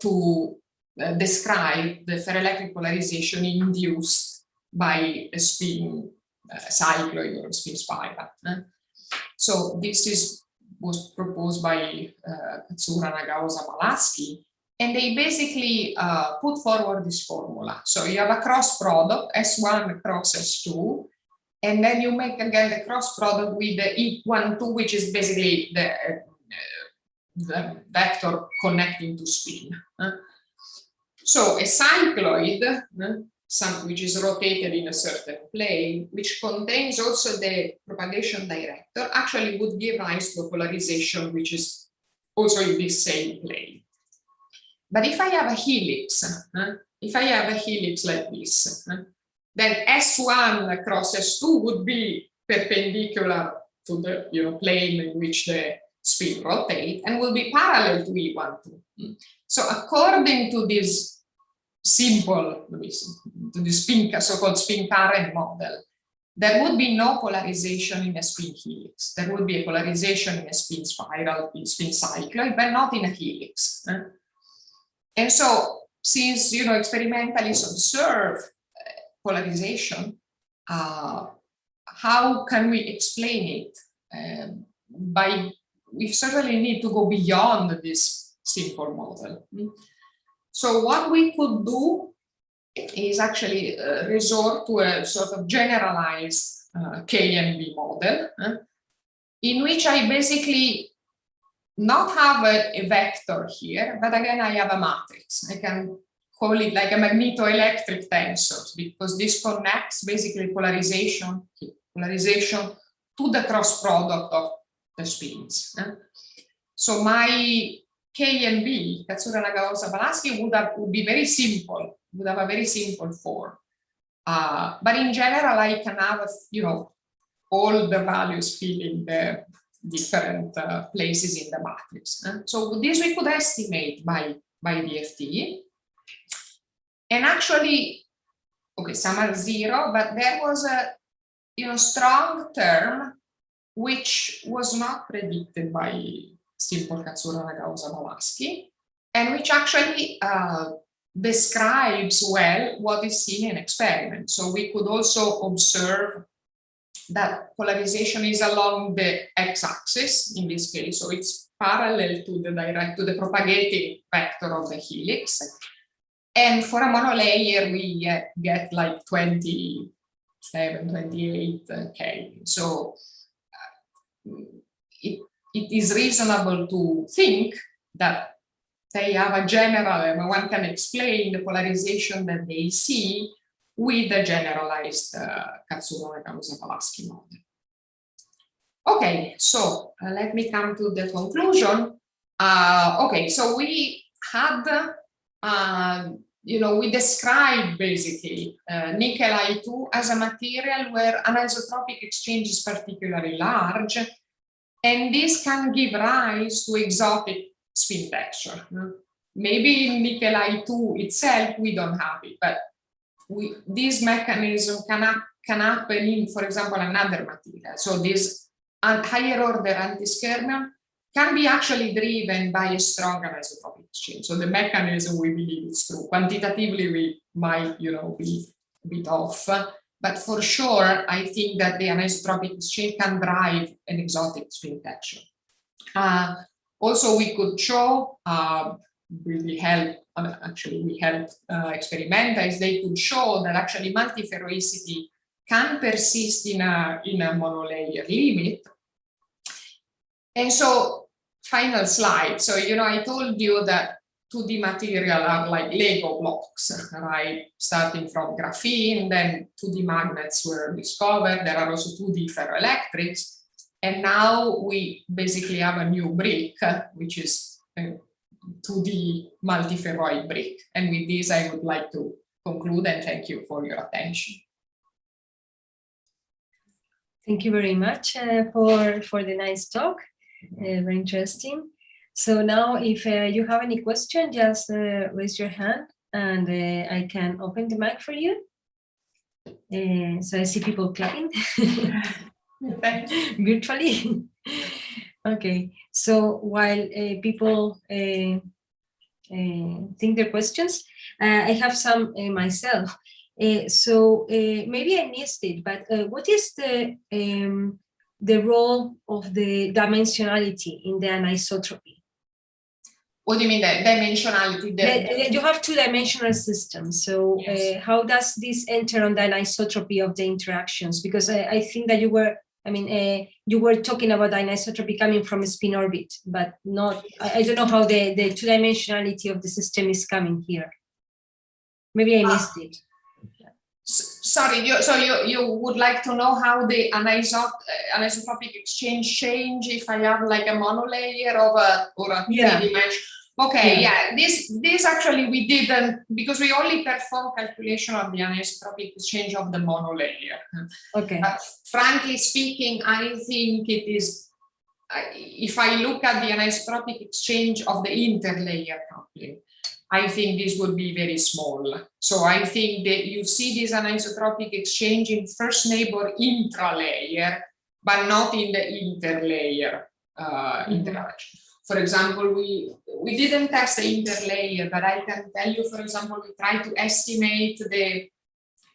to describe the ferroelectric polarization induced by a spin cycloid or a spin spiral. So this was proposed by Katsura, Nagaosa, Balasky, and they basically put forward this formula. So you have a cross product, S1 cross S2, and then you make again the cross product with the E12, which is basically the vector connecting to spin. So a cycloid, which is rotated in a certain plane, which contains also the propagation director, actually would give rise to a polarization which is also in this same plane. But if I have a helix, like this, then S1 cross S2 would be perpendicular to the plane in which the spin rotates and will be parallel to E12. So according to this simple, to the so-called spin current model, there would be no polarization in a spin helix. There would be a polarization in a spin spiral, in spin cycloid, but not in a helix. And so, since experimentalists observe polarization, how can we explain it? We certainly need to go beyond this simple model. So what we could do is actually resort to a sort of generalized K and B model, in which I basically not have a vector here, but again I have a matrix. I can call it like a magnetoelectric tensor, because this connects basically polarization to the cross product of the spins. So my K and B, Katsura, Nagaosa, Balasky, would be very simple, would have a very simple form. But in general, I can have, all the values filling the different places in the matrix. So this we could estimate by DFT. And actually, okay, some are zero, but there was a strong term which was not predicted by simple Katsura, Nagaosa, Balasky, and which actually describes well what is seen in experiments. So we could also observe that polarization is along the x-axis in this case, so it's parallel to the propagating vector of the helix. And for a monolayer, we get like 27, 28 K. So it is reasonable to think that they have a general, one can explain the polarization that they see with the generalized Katsura, Nagaosa, Balasky model. Okay, so let me come to the conclusion. Okay, so we had, we described basically nickel I2 as a material where anisotropic exchange is particularly large, and this can give rise to exotic spin texture. Maybe in nickel I2 itself, we don't have it, but this mechanism can happen in, for example, another material. So this higher order anti-skyrmion can be actually driven by a strong anisotropic exchange. So the mechanism, we believe, is true. Quantitatively, we might, be a bit off, but for sure, I think that the anisotropic exchange can drive an exotic spin texture. Also, we could show, we helped experimentalists, they could show that actually multiferroicity can persist in a monolayer limit. And so, final slide. So, I told you that 2D material are like Lego blocks, right? Starting from graphene, then 2D magnets were discovered. There are also 2D ferroelectrics. And now we basically have a new brick, which is a 2D multiferroic brick. And with this, I would like to conclude and thank you for your attention. Thank you very much for the nice talk. Very interesting. So now if you have any question, just raise your hand and I can open the mic for you. So I see people clapping virtually. Okay, so while people think their questions, I have some myself. So maybe I missed it, but what is the role of the dimensionality in the anisotropy? What do you mean, the dimensionality? You have two-dimensional systems. So yes. How does this enter on the anisotropy of the interactions? Because I think that you were, you were talking about anisotropy coming from a spin orbit, but not, I don't know how the two-dimensionality of the system is coming here. Maybe I missed it. Sorry, you would like to know how the anisotropic exchange change if I have like a monolayer or a three-dimensional? Okay, yeah. This actually we didn't, because we only perform calculation of the anisotropic exchange of the monolayer. Okay. But frankly speaking, I think it is, if I look at the anisotropic exchange of the interlayer coupling, I think this would be very small. So I think that you see this anisotropic exchange in first neighbor intralayer, but not in the interlayer interaction. For example, we didn't test the interlayer, but I can tell you, for example, we tried to estimate the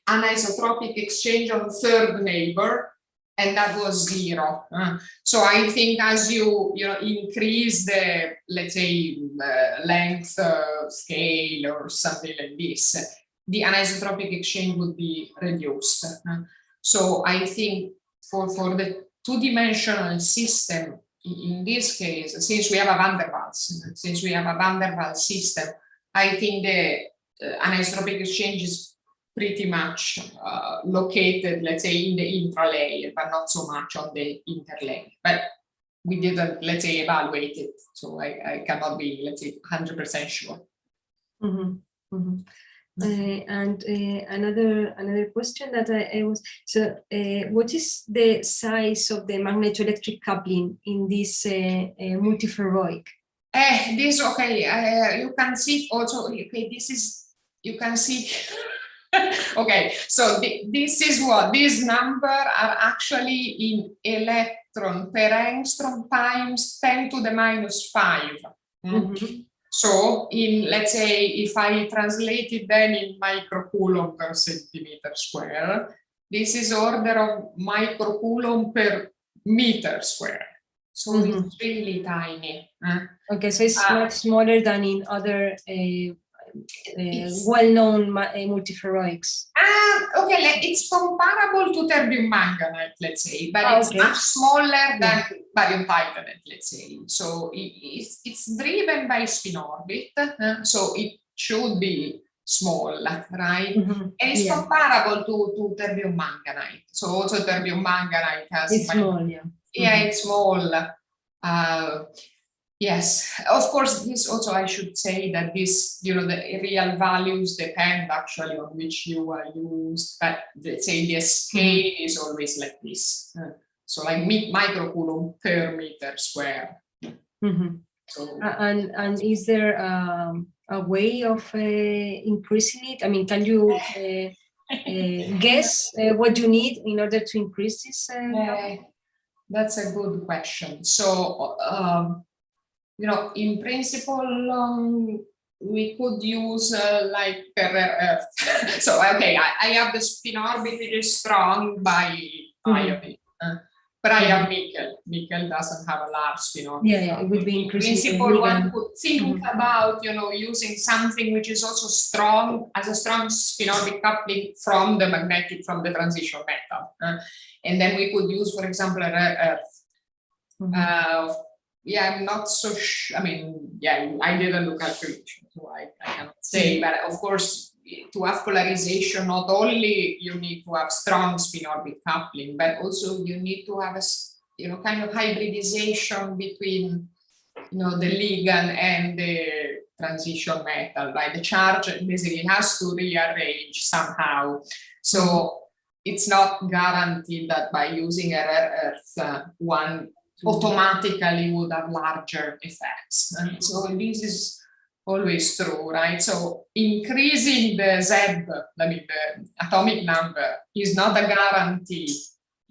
anisotropic exchange on third neighbor, and that was 0. So I think as you increase the, let's say, length scale or something like this, the anisotropic exchange would be reduced. So I think for the two-dimensional system, in this case, since we have a van der Waals system, I think the anisotropic exchange is pretty much located, let's say, in the intralayer, but not so much on the interlayer. But we didn't, let's say, evaluate it, so I cannot be, let's say, 100% sure. And another question that I was, so what is the size of the magnetoelectric coupling in this multiferroic? This, okay, you can see also, okay, this is, you can see, okay, so this is what, these numbers are actually in electron per angstrom times 10 to the minus 5. So in, let's say, if I translate it then in microcoulomb per centimeter square, this is order of microcoulomb per meter square. So it's really tiny. Okay, so it's much smaller than in other well-known multiferroics. Okay, it's comparable to terbium manganite, let's say, but it's much smaller than barium titanate, let's say. So it's driven by spin orbit, so it should be small, right? And it's comparable to terbium manganite. So also terbium manganite has... It's small, it's small. Yes, of course, this also I should say that this, the real values depend actually on which you are used, but let's say the scale is always like this. So like microcoulomb per meter square. So, and is there a way of increasing it? I mean, can you guess what you need in order to increase this? That's a good question. So, in principle, we could use like rare earth. So, okay, I have the spin orbit, it is strong by iodine, but I have nickel. Nickel doesn't have a large spin orbit. It would be increasing. In principle, one could think about, using something which is also strong, as a strong spin orbit coupling from the magnetic, from the transition metal. And then we could use, for example, a rare earth. I'm not so sure. I mean, I didn't look at it, so I cannot say. But of course, to have polarization, not only you need to have strong spin orbit coupling, but also you need to have a kind of hybridization between the ligand and the transition metal, right? The charge basically has to rearrange somehow. So it's not guaranteed that by using a rare earth, one automatically would have larger effects. And so this is always true, right? So increasing the Z, the atomic number, is not a guarantee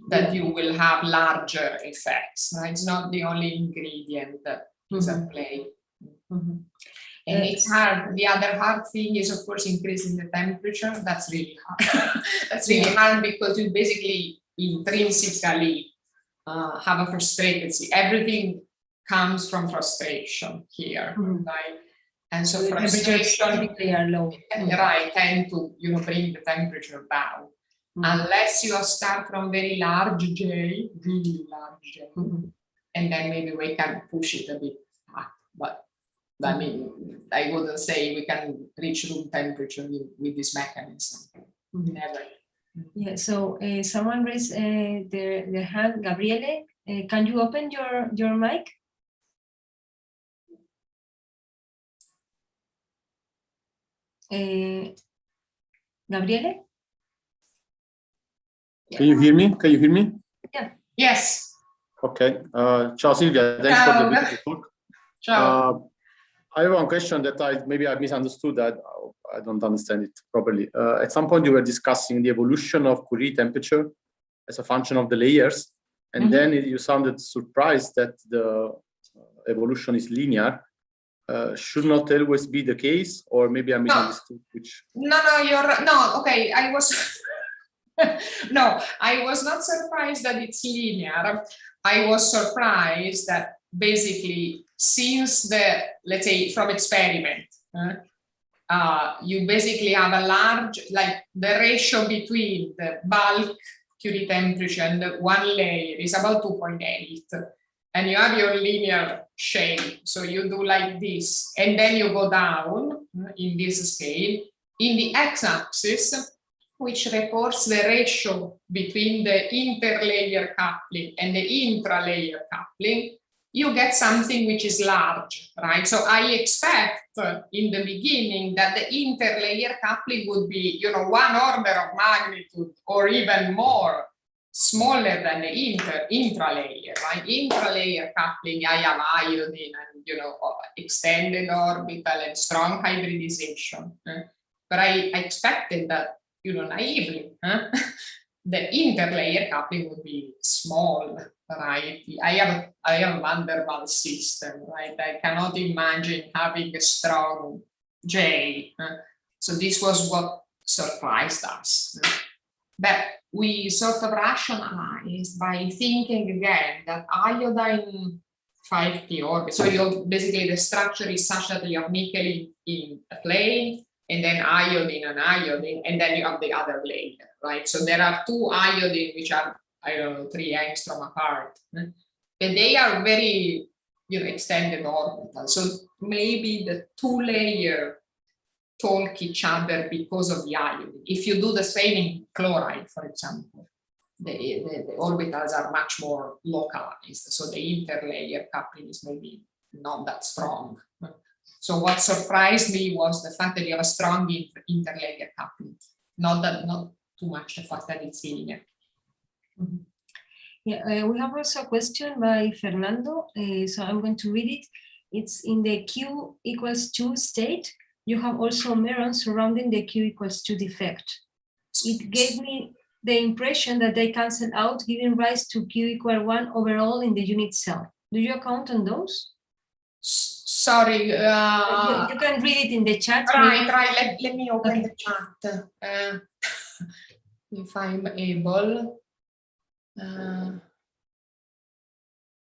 that you will have larger effects, right? It's not the only ingredient that is at play. And it's hard. The other hard thing is, of course, increasing the temperature. That's really hard. That's really hard because you basically intrinsically have a frustration. Everything comes from frustration here, right? And so frustration, they are low, right? Tend to bring the temperature down, unless you start from very large J, really large J, and then maybe we can push it a bit up. But I mean, I wouldn't say we can reach room temperature with this mechanism. Never. Yeah. So someone raised their hand, Gabriele. Can you open your mic? Gabriele? Can you hear me? Can you hear me? Yeah. Yes. Okay. Ciao Silvia, thanks for the beautiful talk. Ciao. I have one question that maybe I misunderstood, that I don't understand it properly. At some point you were discussing the evolution of Curie temperature as a function of the layers, and then you sounded surprised that the evolution is linear. Should not always be the case, or maybe I misunderstood which. No, you're right. No, okay, I was no, I was not surprised that it's linear. I was surprised that basically, since let's say from experiment, you basically have a large, like the ratio between the bulk Curie temperature and the one layer is about 2.8. And you have your linear shape. So you do like this, and then you go down in this scale. In the x-axis, which reports the ratio between the interlayer coupling and the intralayer coupling, you get something which is large, right? So I expect in the beginning that the interlayer coupling would be, one order of magnitude or even more smaller than the intralayer, right? Intralayer coupling, I have iodine and, extended orbital and strong hybridization. But I expected that, naively, the interlayer coupling would be small, right? I have a Van der Waals system, right? I cannot imagine having a strong J. So this was what surprised us. But we sort of rationalized by thinking again that iodine 5p orbit. So basically the structure is such that you have nickel in a plane, and then iodine and iodine, and then you have the other layer, right? So there are two iodine which are, I don't know, 3 angstrom apart, but they are very, extended orbital. So maybe the two layer talk each other because of the iodine. If you do the same in chloride, for example, the orbitals are much more localized. So the interlayer coupling is maybe not that strong. So what surprised me was the fact that you have a strong interlayer coupling, not too much the fact that it's linear. Yeah, we have also a question by Fernando, so I'm going to read it. It's in the Q equals 2 state. You have also merons surrounding the Q equals 2 defect. It gave me the impression that they cancel out, giving rise to Q equal 1 overall in the unit cell. Do you account on those? Sorry. You can read it in the chat. Right. Let me open the chat. If I'm able.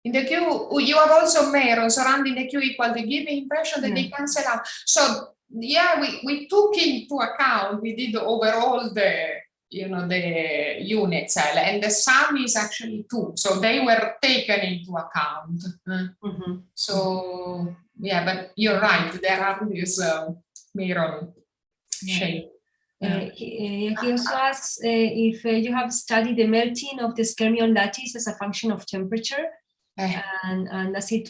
In the Q, you have also merons surrounding the Q equal to give the impression that they cancel out. So yeah, we took into account, we did overall the unit cell, and the sum is actually 2. So they were taken into account. So yeah, but you're right, there are these meron shape. He also asks if you have studied the melting of the skyrmion lattice as a function of temperature, and does it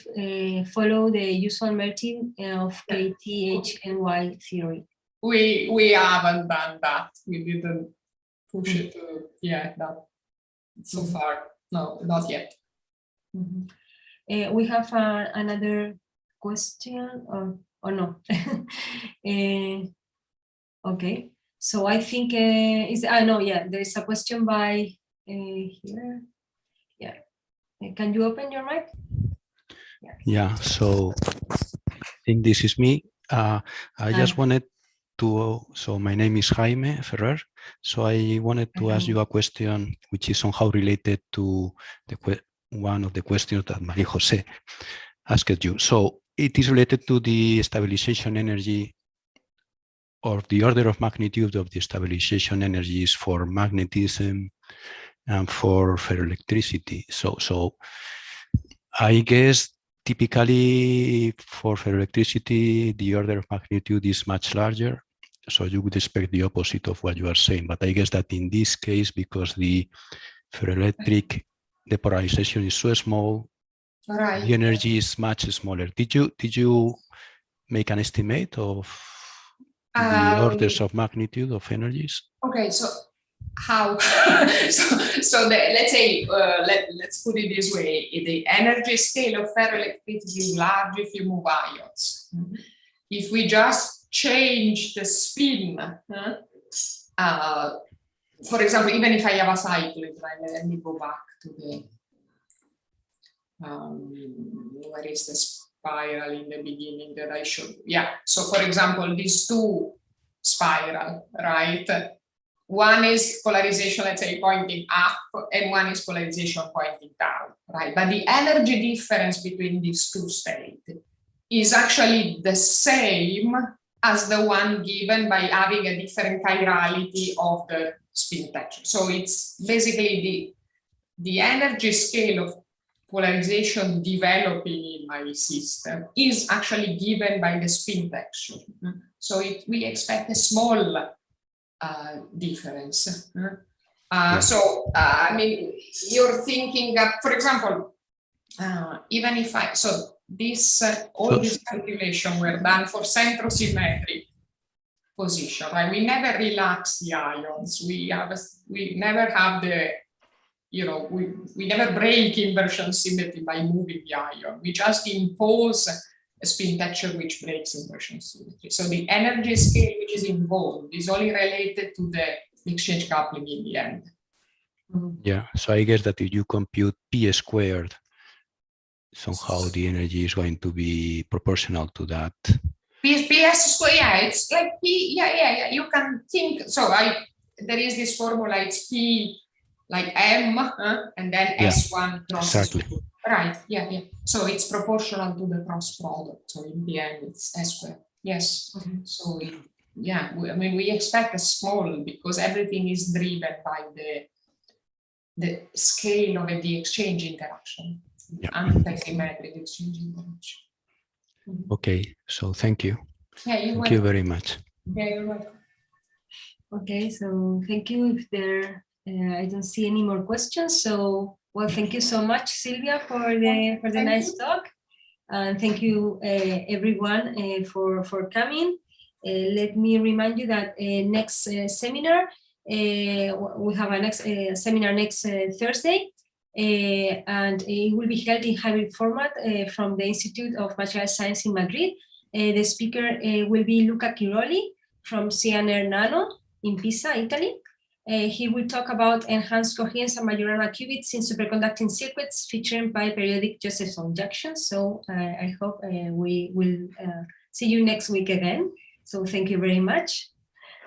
follow the usual melting of KTHNY theory? We haven't done that. We didn't push it to that so far. No, not yet. We have another question, or no? Okay. So I think there is a question by here. Yeah. Can you open your mic? Yeah, so I think this is me. I just wanted to, so my name is Jaime Ferrer. So I wanted to ask you a question which is somehow related to one of the questions that Maria Jose asked you. So it is related to the stabilization energy, or the order of magnitude of the stabilization energies for magnetism and for ferroelectricity. So I guess typically for ferroelectricity, the order of magnitude is much larger. So you would expect the opposite of what you are saying. But I guess that in this case, because the ferroelectric, the polarization is so small, Right. the energy is much smaller. Did you make an estimate of the orders of magnitude of energies? Okay, so how? Let's say, let's put it this way: the energy scale of ferroelectricity is large if you move ions. If we just change the spin, for example, even if I have a cyclid, right? Let me go back to the where is the spiral in the beginning that I showed you? Yeah. So, for example, these two spiral, right? One is polarization, let's say, pointing up, and one is polarization pointing down, right? But the energy difference between these two states is actually the same as the one given by having a different chirality of the spin texture. So it's basically the energy scale of polarization developing in my system is actually given by the spin texture. So we expect a small difference. So, I mean, you're thinking, for example, even if all these calculations were done for centrosymmetric position, right? We never relax the ions. We never have the, we never break inversion symmetry by moving the ion. We just impose a spin texture which breaks inversion symmetry. So the energy scale which is involved is only related to the exchange coupling in the end. Yeah, so I guess that if you compute P squared, somehow the energy is going to be proportional to that. PS squared, yeah, it's like P, yeah. You can think, so there is this formula, it's P like M, and then S1 cross. Exactly. Right, yeah. So it's proportional to the cross product. So in the end, it's S squared. Yes. So I mean, we expect a small because everything is driven by the scale of the exchange interaction, anti-symmetric exchange interaction. Okay, so thank you. Yeah, thank you very much. Yeah, you're welcome. Okay, so thank you. If there, I don't see any more questions. So, well, thank you so much, Silvia, for the nice talk, and thank you everyone for coming. Let me remind you that next seminar we have a next seminar next Thursday, and it will be held in hybrid format from the Institute of Material Science in Madrid. The speaker will be Luca Chiroli from CNR Nano in Pisa, Italy. He will talk about enhanced coherence and Majorana qubits in superconducting circuits featuring bi-periodic Josephson junctions. So I hope we will see you next week again. So thank you very much.